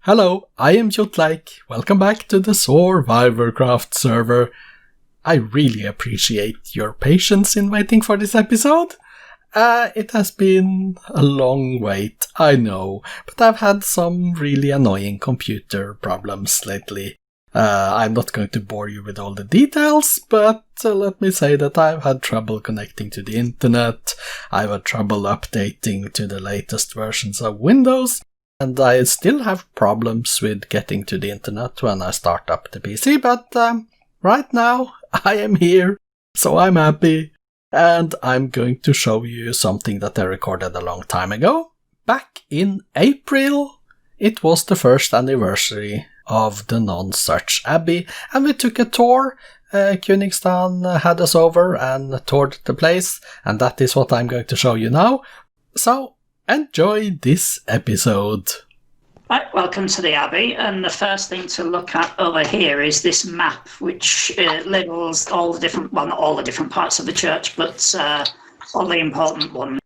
Hello, I am Kjotleik. Welcome back to the SoarvivorCraft server. I really appreciate your patience in waiting for this episode. It has been a long wait, I know, but I've had some really annoying computer problems lately. I'm not going to bore you with all the details, but let me say that I've had trouble connecting to the internet, I've had trouble updating to the latest versions of Windows, and I still have problems with getting to the internet when I start up the PC, but right now I am here, so I'm happy, and I'm going to show you something that I recorded a long time ago. Back in April, it was the first anniversary of the Nonsuch Abbey, and we took a tour. Cyningstan had us over and toured the place, and that is what I'm going to show you now. So, enjoy this episode. Right, welcome to the Abbey, and the first thing to look at over here is this map, which labels all the different, well, not all the different parts of the church, but all the important ones.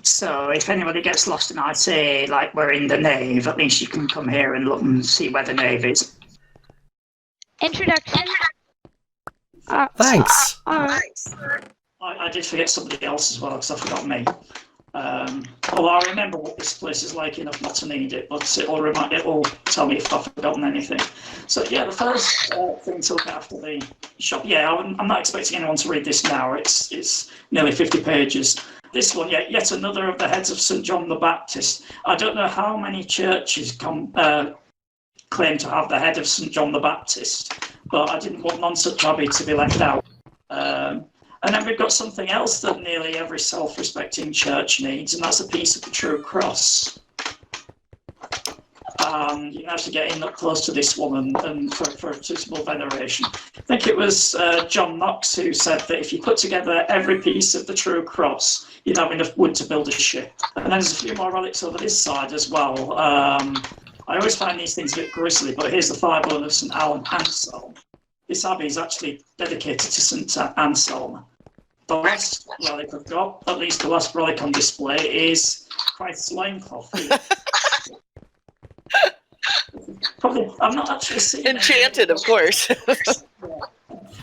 So if anybody gets lost and I say, like, we're in the nave, at least you can come here and look and see where the nave is. Introduction. Thanks. I did forget somebody else as well, because I forgot me. Although I remember what this place is like enough not to need it, but it'll tell me if I've forgotten anything. So yeah, the first thing to look after the shop. Yeah, I'm not expecting anyone to read this now. It's nearly 50 pages. This one, yet another of the heads of St. John the Baptist. I don't know how many churches claim to have the head of St. John the Baptist, but I didn't want Nonsuch Abbey to be left out. And then we've got something else that nearly every self-respecting church needs, and that's a piece of the true cross. You can actually get in up close to this one and for suitable veneration. I think it was John Knox who said that if you put together every piece of the true cross, you'd have enough wood to build a ship. And then there's a few more relics over this side as well. I always find these things a bit grisly, but here's the firebone of St. Anselm. This abbey is actually dedicated to St. Anselm. The last relic I've got, at least the last relic on display, is Christ's loincloth. Probably, I'm not actually seeing Enchanted, of course.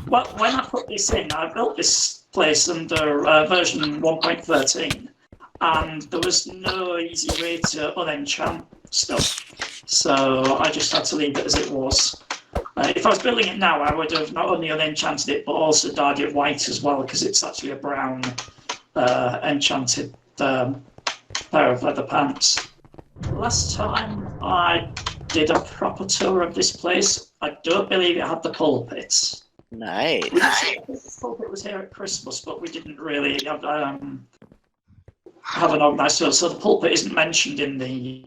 Well, when I put this in, I built this place under version 1.13, and there was no easy way to unenchant stuff. So I just had to leave it as it was. If I was building it now, I would have not only unenchanted it, but also dyed it white as well, because it's actually a brown enchanted pair of leather pants. Last time I did a proper tour of this place, I don't believe it had the pulpits. Nice. The pulpit was here at Christmas, but we didn't really have an organised tour. So the pulpit isn't mentioned in the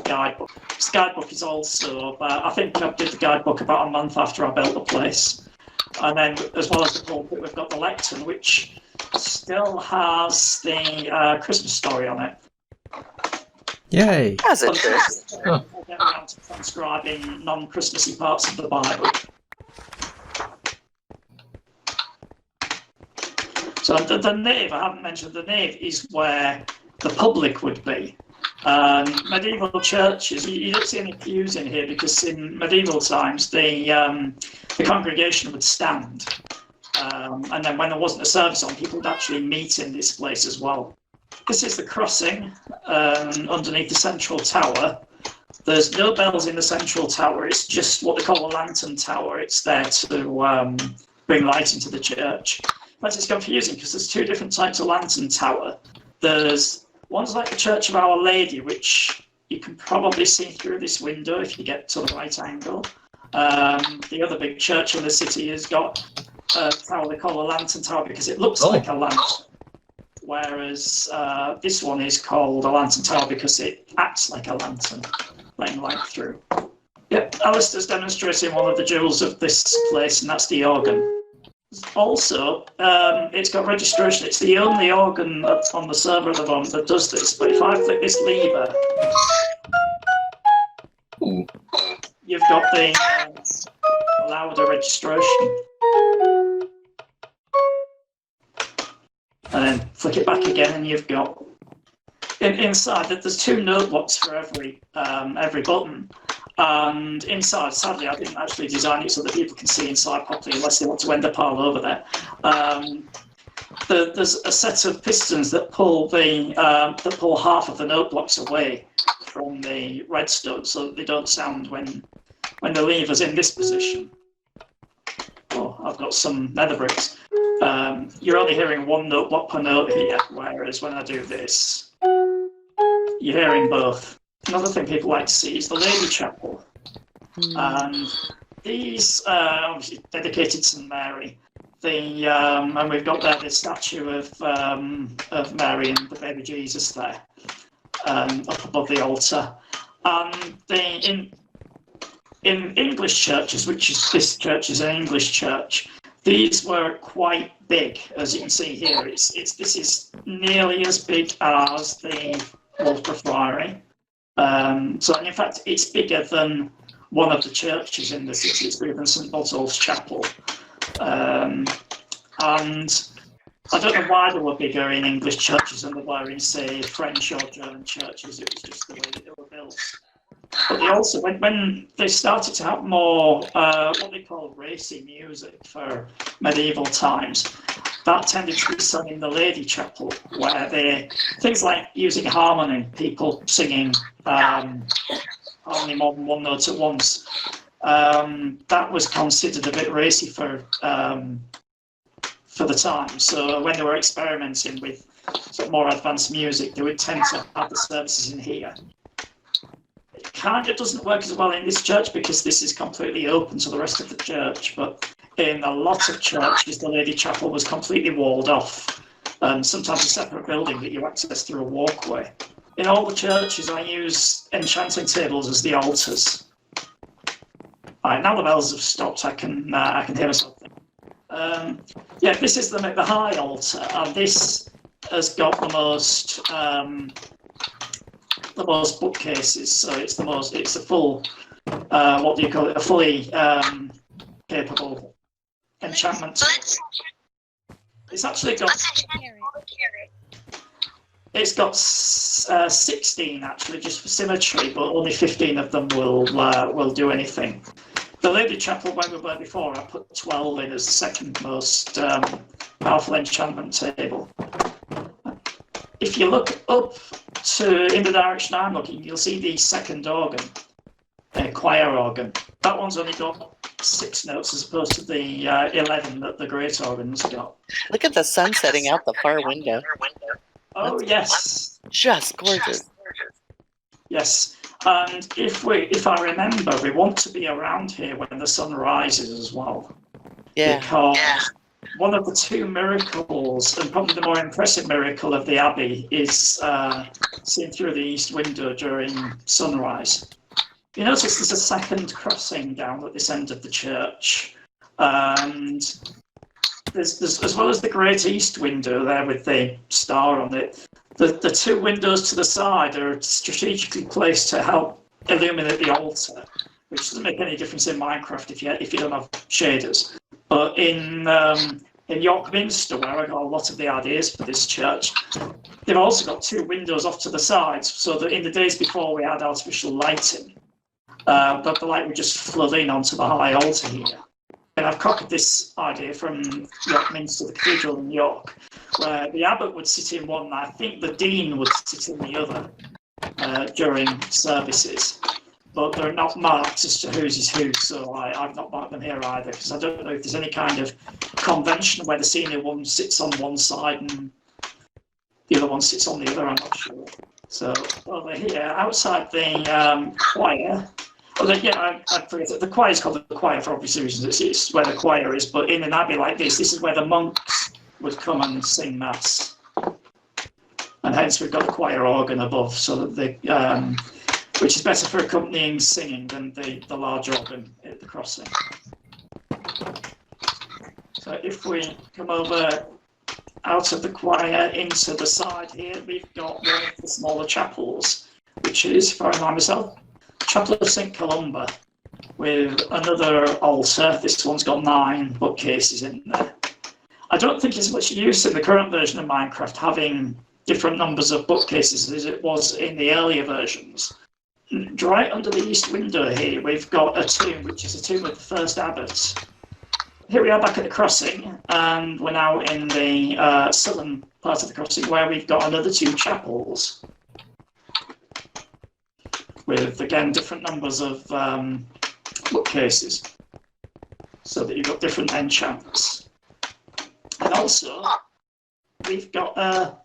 guidebook. This guidebook is also, I think I did the guidebook about a month after I built the place. And then, as well as the pulpit, we've got the lectern, which still has the Christmas story on it. Yay! Has it? We'll get around to transcribing non-Christmassy parts of the Bible. So the nave, I haven't mentioned, the nave is where the public would be. Medieval churches, you don't see any pews in here because in medieval times the congregation would stand. And then when there wasn't a service on, people would actually meet in this place as well. This is the crossing underneath the central tower. There's no bells in the central tower, it's just what they call a lantern tower. It's there to bring light into the church. But it's confusing because there's two different types of lantern tower. There's one's like the Church of Our Lady, which you can probably see through this window if you get to the right angle. The other big church in the city has got a tower they call a lantern tower because it looks like a lantern. Whereas this one is called a lantern tower because it acts like a lantern, letting light through. Yep, Alistair's demonstrating one of the jewels of this place, and that's the organ. Also, it's got registration. It's the only organ on the server at the moment that does this. But if I click this lever, you've got the louder registration. And then flick it back again, and you've got inside, there's 2 note blocks for every button. And inside, sadly, I didn't actually design it so that people can see inside properly, unless they want to end up all over there. There's a set of pistons that pull half of the note blocks away from the redstone, so that they don't sound when the lever's in this position. Oh, I've got some nether bricks. You're only hearing 1 note block per note here, whereas when I do this, you're hearing both. Another thing people like to see is the Lady Chapel. And these obviously dedicated to Mary. And we've got there the statue of Mary and the baby Jesus there, up above the altar. And in English churches, which is this church is an English church, these were quite big, as you can see here. This is nearly as big as the Loughborough Friary. So in fact, it's bigger than one of the churches in the city. It's bigger than St Botolph's Chapel. And I don't know why they were bigger in English churches than they were in, say, French or German churches. It was just the way that they were built. But they also, when they started to have more what they call racy music for medieval times, that tended to be sung in the Lady Chapel, where things like using harmony, people singing harmony more than 1 note at once, that was considered a bit racy for the time. So when they were experimenting with sort of more advanced music, they would tend to have the services in here. It kind of doesn't work as well in this church because this is completely open to the rest of the church, but in a lot of churches, the Lady Chapel was completely walled off, and sometimes a separate building that you access through a walkway. In all the churches, I use enchanting tables as the altars. Right, now the bells have stopped, I can hear myself. Yeah, this is the high altar, and this has got the most bookcases. So it's a full, what do you call it? A fully capable enchantment table. It's actually got. It's got 16 actually, just for symmetry, but only 15 of them will do anything. The Lady Chapel, where we were before, I put 12 in as the second most powerful enchantment table. If you look up in the direction I'm looking, you'll see the second organ, the choir organ. That one's only got 6 notes as opposed to the 11 that the great organ's got. Look at the sun setting out the far window. Oh, yes. Just gorgeous. Yes. And if I remember, we want to be around here when the sun rises as well. Yeah. Because one of the 2 miracles, and probably the more impressive miracle of the Abbey, is seen through the east window during sunrise. You notice there's a second crossing down at this end of the church. And there's as well as the great east window there with the star on it, the 2 windows to the side are strategically placed to help illuminate the altar, which doesn't make any difference in Minecraft if you don't have shaders. But in York Minster, where I got a lot of the ideas for this church, they've also got 2 windows off to the sides, so that in the days before we had artificial lighting, but the light would just flood in onto the high altar here. And I've copied this idea from York Minster, the cathedral in York, where the abbot would sit in one, and I think the dean would sit in the other during services. But they're not marked as to whose is who, so I've not marked them here either, because I don't know if there's any kind of convention where the senior one sits on one side and the other one sits on the other, I'm not sure. So over here, outside the choir, I forget that the choir is called the choir for obvious reasons. It's where the choir is, but in an abbey like this is where the monks would come and sing mass, and hence we've got the choir organ above, so that which is better for accompanying singing than the large organ at the crossing. So if we come over out of the choir into the side here, we've got one of the smaller chapels, which is, if I remind myself, Chapel of St Columba, with another altar. This one's got 9 bookcases in there. I don't think it's much use in the current version of Minecraft having different numbers of bookcases as it was in the earlier versions. Right under the east window here, we've got a tomb, which is a tomb of the first abbot. Here we are back at the crossing, and we're now in the southern part of the crossing where we've got another 2 chapels with, again, different numbers of bookcases so that you've got different enchants. And also, we've got a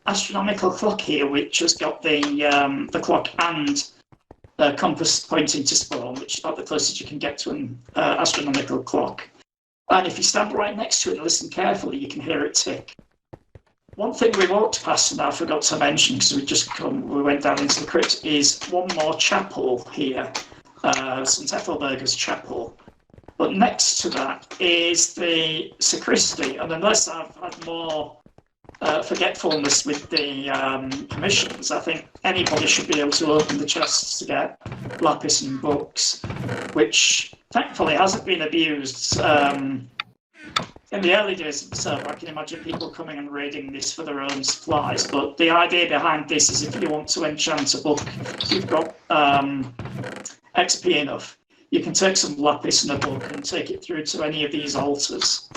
astronomical clock here, which has got the clock and compass pointing to spawn, which is about the closest you can get to an astronomical clock. And if you stand right next to it and listen carefully, you can hear it tick. One thing we walked past and I forgot to mention, because we went down into the crypt, is one more chapel here, St. Ethelberga's chapel. But next to that is the sacristy, and unless I've had more forgetfulness with the commissions, I think anybody should be able to open the chests to get lapis and books, which thankfully hasn't been abused. In the early days of the server, I can imagine people coming and raiding this for their own supplies, but the idea behind this is if you want to enchant a book, you've got XP enough, you can take some lapis and a book and take it through to any of these altars,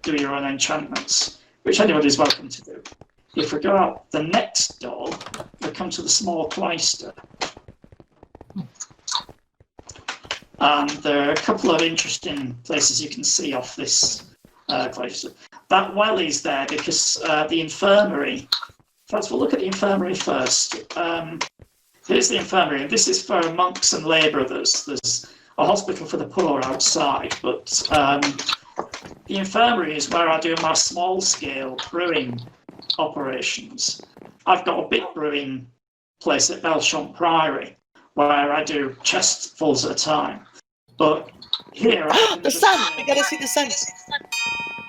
do your own enchantments, which anybody's welcome to do. If we go out the next door, we come to the small cloister. And there are a couple of interesting places you can see off this cloister. That well is there because the infirmary, first we'll look at the infirmary first. Here's the infirmary, and this is for monks and lay brothers. There's a hospital for the poor outside, but the infirmary is where I do my small-scale brewing operations. I've got a big brewing place at Belchamp Priory where I do chestfuls at a time. But here... the sun! We gotta see the sun!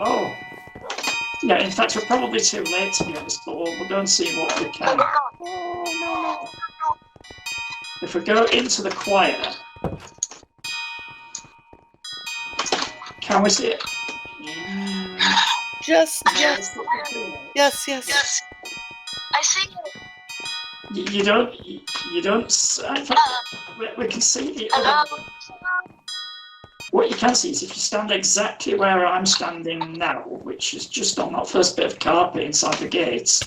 Oh. Yeah, in fact, we're probably too late to be honest, but we'll go and see what we can. Oh, no. If we go into the choir, can we see it? Yes. I see. You don't. In fact, we can see the other. What you can see is if you stand exactly where I'm standing now, which is just on that first bit of carpet inside the gates,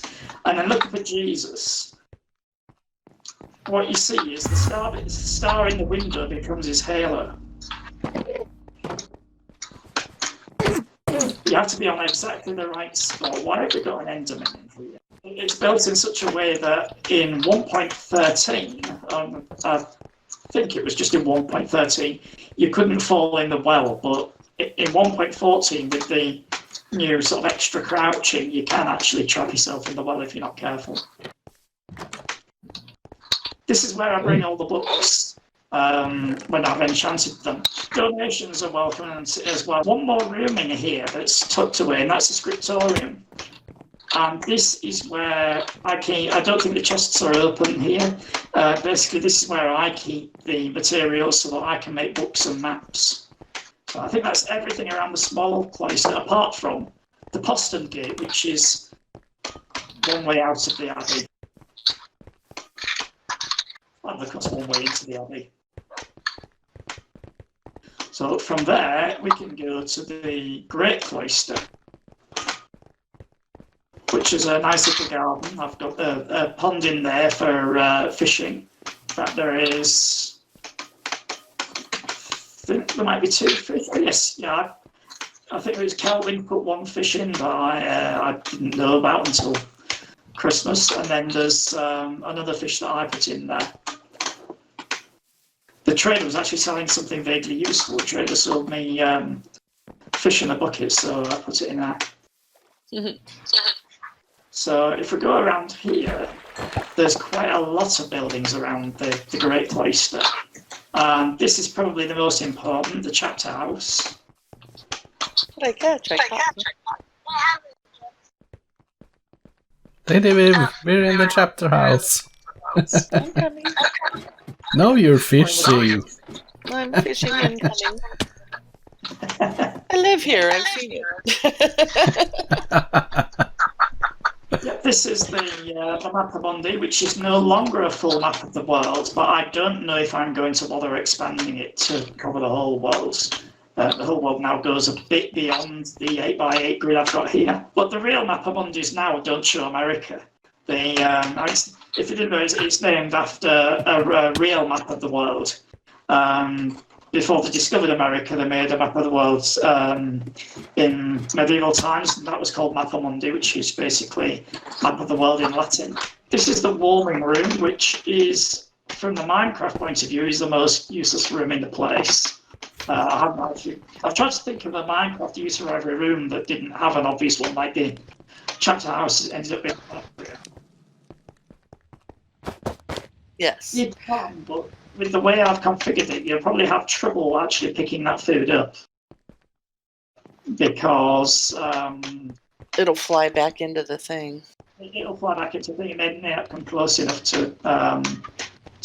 and then look up at Jesus. What you see is the star in the window becomes his halo. You have to be on exactly the right spot. Why have we got an enderman in here? It's built in such a way that in 1.13, I think it was just in 1.13, you couldn't fall in the well, but in 1.14 with the new sort of extra crouching, you can actually trap yourself in the well if you're not careful. This is where I bring all the books when I've enchanted them. Donations are welcome as well. One more room in here that's tucked away, and that's the scriptorium. And this is where I don't think the chests are open here. Basically, this is where I keep the materials so that I can make books and maps. So I think that's everything around the small cloister, apart from the postern gate, which is one way out of the abbey. And of course, one way into the abbey. So from there, we can go to the Great Cloister, which is a nice little garden. I've got a pond in there for fishing. In fact, there is, I think there might be 2 fish. Oh, yes, yeah. I think it was Kelvin put 1 fish in that I didn't know about until Christmas. And then there's another fish that I put in there. The trader was actually selling something vaguely useful. The trader sold me fish in a bucket, so I put it in there. So if we go around here, there's quite a lot of buildings around the Great Cloister. And this is probably the most important, the chapter house. What I catch? Lady Viv, we're in the chapter house. I'm coming. No, you're fishing. I'm fishing and coming. I live here. I've seen it. this is the map of Mundi, which is no longer a full map of the world, but I don't know if I'm going to bother expanding it to cover the whole world. The whole world now goes a bit beyond the 8x8 grid I've got here. But the real map of Mundis now don't show America. If you didn't know, it's named after a real map of the world. Before they discovered America, they made a map of the world in medieval times, and that was called Mappa Mundi, which is basically map of the world in Latin. This is the warming room, which is, from the Minecraft point of view, is the most useless room in the place. I've tried to think of a Minecraft user every room that didn't have an obvious one, like the chapter house ended up being. Yes. You can, but with the way I've configured it, you'll probably have trouble actually picking that food up. Because It'll fly back into the thing. It'll fly back into the thing, and then may not come close enough to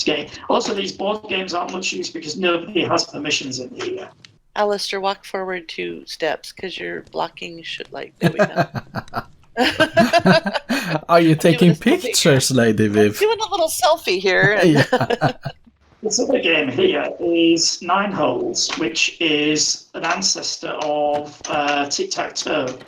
get it. Also, these board games aren't much use because nobody has permissions in here. Alistair, walk forward 2 steps because you're blocking Kjotleik. There we go. Are you taking pictures, Lady Viv? Doing a little selfie here. Yeah. This other game here is Nine Holes, which is an ancestor of tic-tac-toe,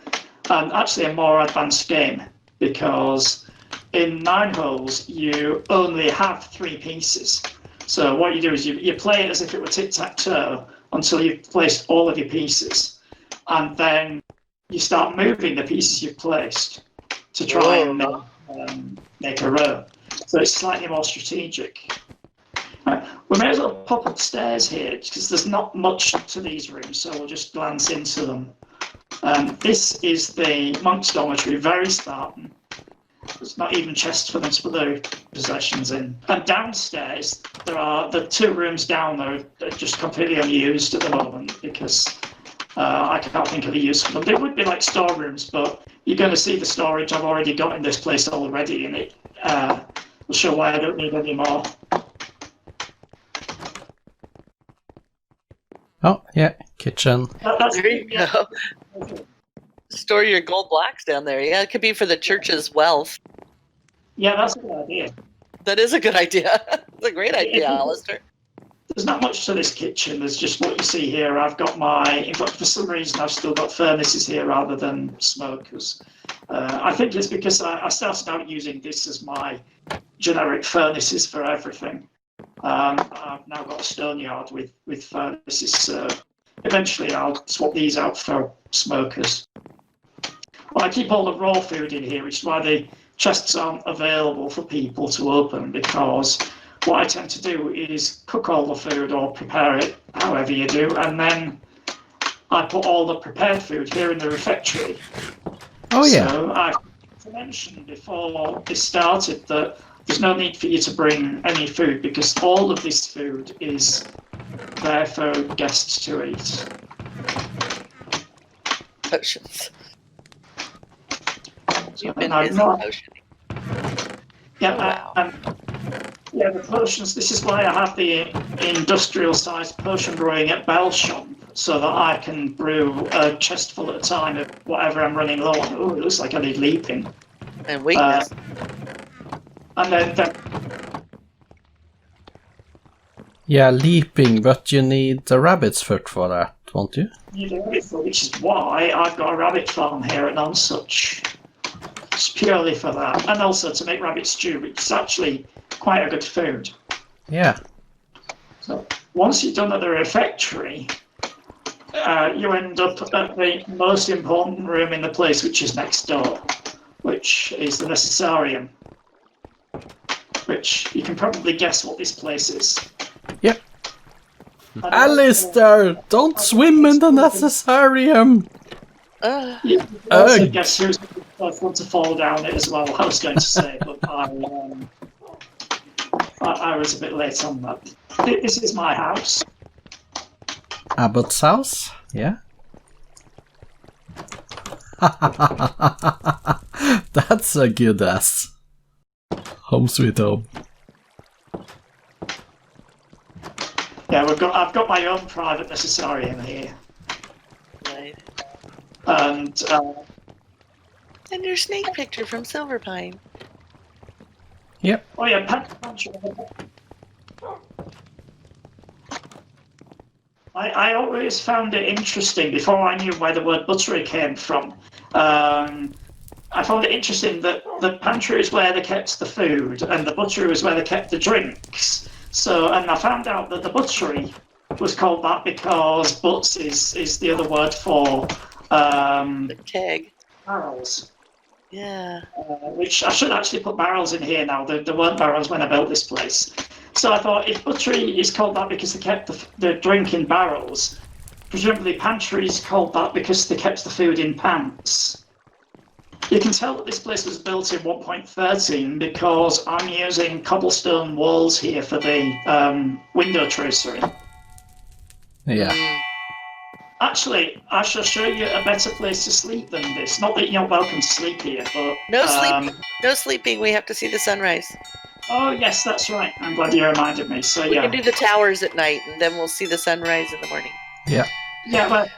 and actually a more advanced game, because in Nine Holes you only have 3 pieces. So what you do is you play it as if it were tic-tac-toe until you've placed all of your pieces, and then you start moving the pieces you've placed to try and make a row. So it's slightly more strategic. We may as well pop upstairs here because there's not much to these rooms, so we'll just glance into them. This is the monk's dormitory, very Spartan. There's not even chests for them to put their possessions in. And downstairs, there are the 2 rooms down there that are just completely unused at the moment because I can't think of a use for them. They would be like storerooms, but you're going to see the storage I've already got in this place already, and it will show why I don't need any more. Oh, yeah, kitchen. There you go. Store your gold blocks down there. Yeah, it could be for the church's wealth. Yeah, that's a good idea. That is a good idea. It's a great idea, Alistair. There's not much to this kitchen. There's just what you see here. I've got in fact, for some reason, I've still got furnaces here rather than smokers. I think it's because I started out using this as my generic furnaces for everything. I've now got a stone yard with furnaces, so eventually I'll swap these out for smokers. Well, I keep all the raw food in here, which is why the chests aren't available for people to open, because what I tend to do is cook all the food or prepare it, however you do, and then I put all the prepared food here in the refectory. Oh, yeah. So I mentioned before this started that there's no need for you to bring any food because all of this food is there for guests to eat. Potions. You've So been I'm busy not- potioning. Yeah, Oh, wow. Yeah, the potions. This is why I have the industrial-sized potion brewing at Bell's shop, so that I can brew a chest full at a time of whatever I'm running low on. Oh, it looks like I need leaping. And weakness. And then Yeah, leaping, but you need the rabbit's foot for that, won't you? you do it, which is why I've got a rabbit farm here at Nonsuch. It's purely for that, and also to make rabbit stew, which is actually quite a good food. Yeah. So once you're done at the refectory, you end up at the most important room in the place, which is next door, which is the necessarium. Which you can probably guess what this place is. Yep. Alistair, don't swim in the necessarium. You can also guess who's the first one to fall down it as well, I was going to say, but I was a bit late on that. This is my house. Abbott's house? Yeah. That's a good ass. Home sweet home. Yeah, I've got my own private necessarium here. Right. And And your snake picture from Silverpine. Yep. Oh yeah, pantry. I always found it interesting before I knew where the word buttery came from. I found it interesting that the pantry is where they kept the food and the buttery was where they kept the drinks. So, and I found out that the buttery was called that because butts is the other word for The keg. barrels. Yeah. Which I should actually put barrels in here now. There weren't barrels when I built this place. So I thought if buttery is called that because they kept the drink in barrels, presumably pantry is called that because they kept the food in pants. You can tell that this place was built in 1.13 because I'm using cobblestone walls here for the window tracery. Yeah. Actually, I shall show you a better place to sleep than this. Not that you're not welcome to sleep here, but... No sleeping. No sleeping. We have to see the sunrise. Oh, yes, that's right. I'm glad you reminded me. So, We yeah. can do the towers at night, and then we'll see the sunrise in the morning. Yeah. Yeah, well,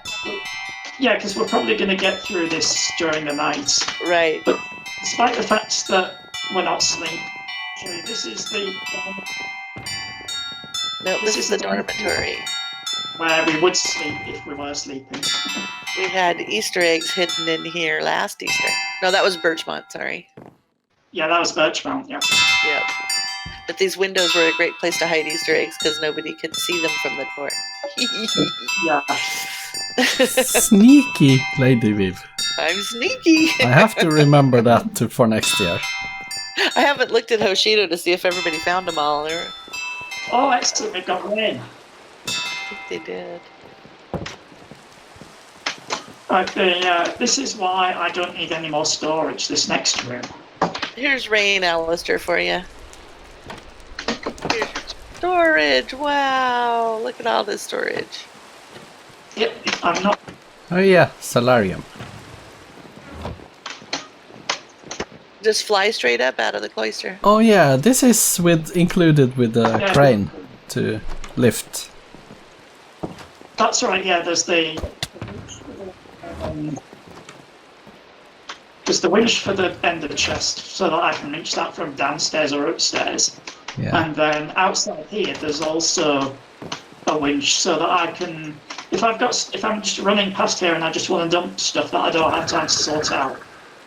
yeah, because we're probably going to get through this during the night. Right. But despite the fact that we're not sleeping, this is the... No, this is the dormitory. Where we would sleep if we were sleeping. We had Easter eggs hidden in here last Easter. No, that was Birchmont, sorry. Yeah, that was Birchmount, yeah. Yep. But these windows were a great place to hide Easter eggs because nobody could see them from the door. Yeah. Sneaky, Lady Viv. I'm sneaky. I have to remember that for next year. I haven't looked at Hoshido to see if everybody found them all. Oh, excellent, we've got rain. I think they did. Right, this is why I don't need any more storage, this next room. Here's rain, Alistair, for you. Here's your storage. Wow, look at all this storage. Yep, I'm not... Oh yeah, solarium. Just fly straight up out of the cloister. Oh yeah, this is included with the crane to lift. That's right, yeah, there's the winch for the end of the chest, so that I can reach that from downstairs or upstairs. Yeah. And then outside here, there's also a winch, so that I can, if I'm just running past here and I just want to dump stuff that I don't have time to sort out,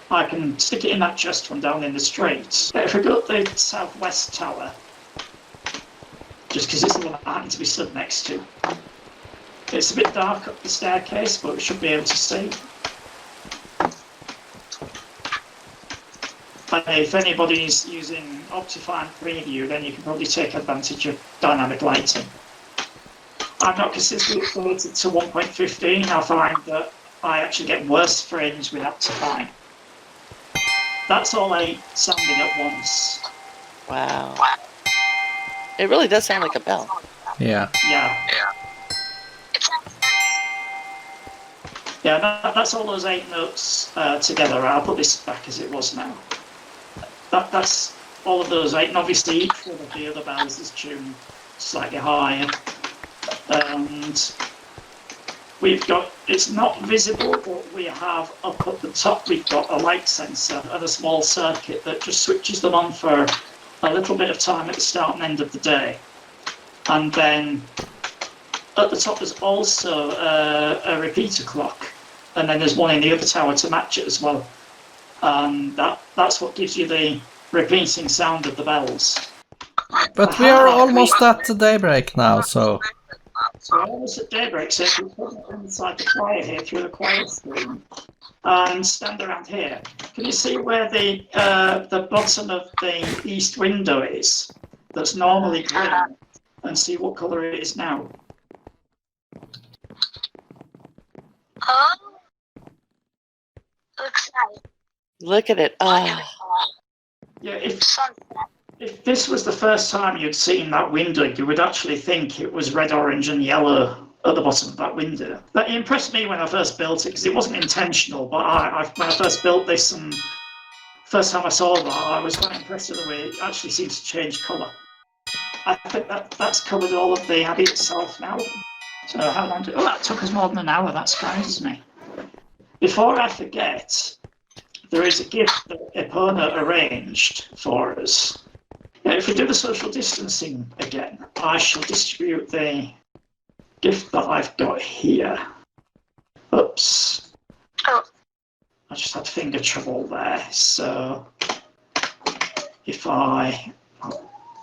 I can stick it in that chest from down in the street. If we go up the southwest tower, just because it's the one I happen to be stood next to. It's a bit dark up the staircase, but we should be able to see. And if anybody's using OptiFine Preview, then you can probably take advantage of dynamic lighting. I'm not consistently updated to 1.15. I find that I actually get worse frames with OptiFine. That's all 8 sounding at once. Wow. It really does sound like a bell. Yeah. Yeah, that's all those 8 notes together. I'll put this back as it was now. That's all of those 8, and obviously each one of the other bells is tuned slightly higher. And we've got, it's not visible, but we have up at the top, we've got a light sensor and a small circuit that just switches them on for a little bit of time at the start and end of the day. And then at the top there's also a repeater clock, and then there's one in the other tower to match it as well. And that's what gives you the repeating sound of the bells. But we are almost at the daybreak now, so... So we're almost at daybreak, so if we put inside the choir here through the choir screen and stand around here, can you see where the bottom of the east window is? That's normally green, and see what colour it is now. Oh, looks like Look at it. Oh. Yeah, if sunset. If this was the first time you'd seen that window, you would actually think it was red, orange and yellow at the bottom of that window. That impressed me when I first built it, because it wasn't intentional, but when I first built this and first time I saw that, I was quite impressed with the way it actually seems to change colour. I think that's covered all of the abbey itself now. So how long that took us more than an hour, that surprises me. Before I forget, there is a gift that Epona arranged for us. Now, if we do the social distancing again, I shall distribute the gift that I've got here. Oops. Oh. I just had finger trouble there, so if I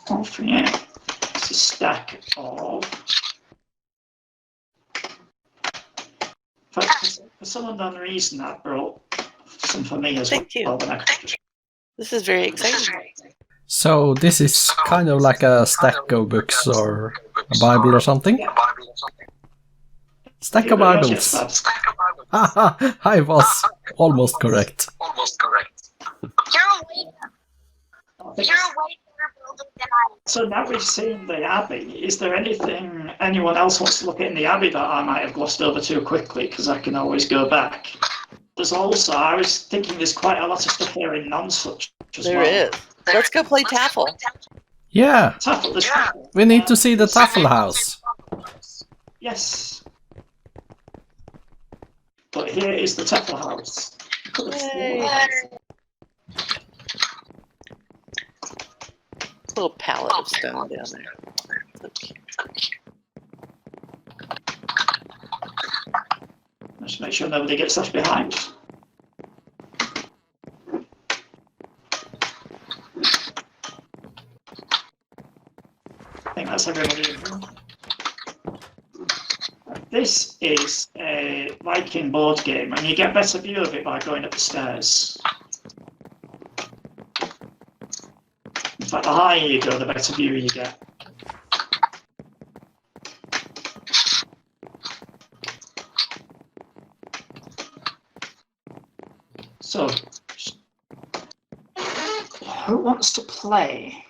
offer you, it's a stack of. In fact, for some unknown reason, I brought some for me as well. Thank you. Then I could just- This is very exciting. So this is kind of like a stack of books or a Bible or something? Stack of Yes, Bibles. that's- Haha, I was almost correct. You're way better building than I am. So now we've seen the Abbey. Is there anything anyone else wants to look at in the Abbey that I might have glossed over too quickly? Because I can always go back. There's also, I was thinking there's quite a lot of stuff here in Nonsuch as There well. is. Let's go play Taffel. Yeah, Taffel, there's Taffel. we need to see the Taffel House. Yes. But here is the Taffel House. Yay. Little pallet of stone down there. So cute. Just make sure nobody gets left behind. I think that's everybody in here. This is a Viking board game, and you get a better view of it by going up the stairs. In fact, the higher you go, the better view you get. So, who wants to play?